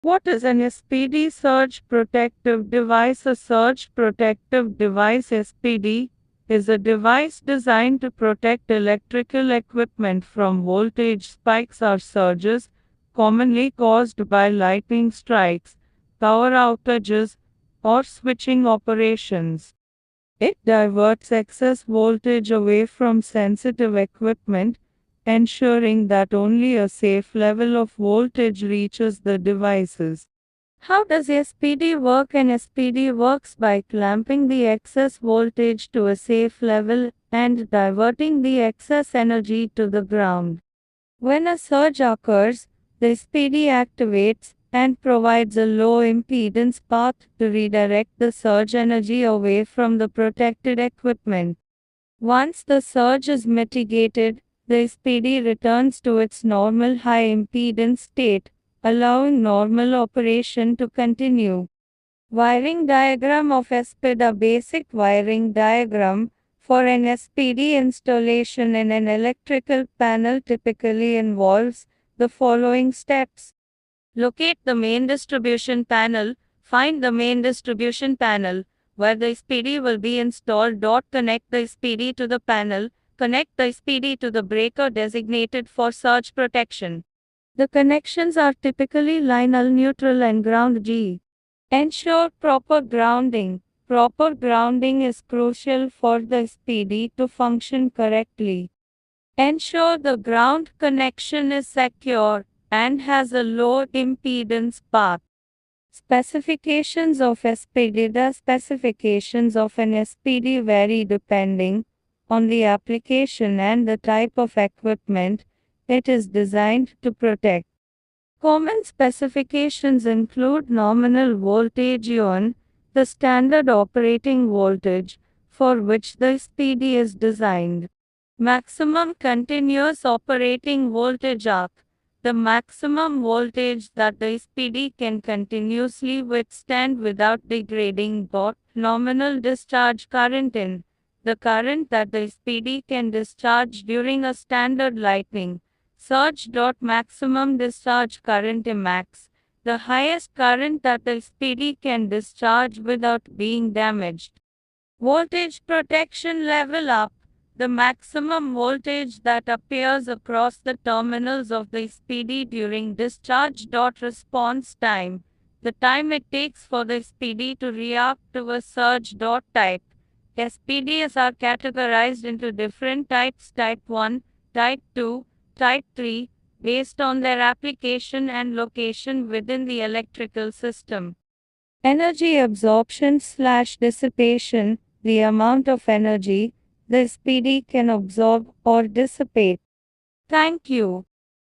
What is an SPD surge protective device? A surge protective device (SPD) is a device designed to protect electrical equipment from voltage spikes or surges, commonly caused by lightning strikes, power outages, or switching operations. It diverts excess voltage away from sensitive equipment, ensuring that only a safe level of voltage reaches the devices. How does SPD work? An SPD works by clamping the excess voltage to a safe level and diverting the excess energy to the ground. When a surge occurs, the SPD activates and provides a low impedance path to redirect the surge energy away from the protected equipment. Once the surge is mitigated, the SPD returns to its normal high impedance state, allowing normal operation to continue. Wiring diagram of SPD. A basic wiring diagram for an SPD installation in an electrical panel typically involves the following steps. Locate the main distribution panel. Find the main distribution panel where the SPD will be installed. Connect the SPD to the panel. Connect the SPD to the breaker designated for surge protection. The connections are typically lineal neutral and ground G. Ensure proper grounding. Proper grounding is crucial for the SPD to function correctly. Ensure the ground connection is secure and has a low impedance path. Specifications of SPD. The specifications of an SPD vary depending on the application and the type of equipment it is designed to protect. Common specifications include nominal voltage on, the standard operating voltage for which the SPD is designed. Maximum continuous operating voltage arc, the maximum voltage that the SPD can continuously withstand without degrading. Nominal discharge current in, the current that the SPD can discharge during a standard lightning surge. Maximum discharge current max, the highest current that the SPD can discharge without being damaged. Voltage protection level up, the maximum voltage that appears across the terminals of the SPD during discharge. Response time, the time it takes for the SPD to react to a surge. Type, SPDs are categorized into different types: Type 1, Type 2, Type 3, based on their application and location within the electrical system. Energy absorption/dissipation, the amount of energy the SPD can absorb or dissipate. Thank you.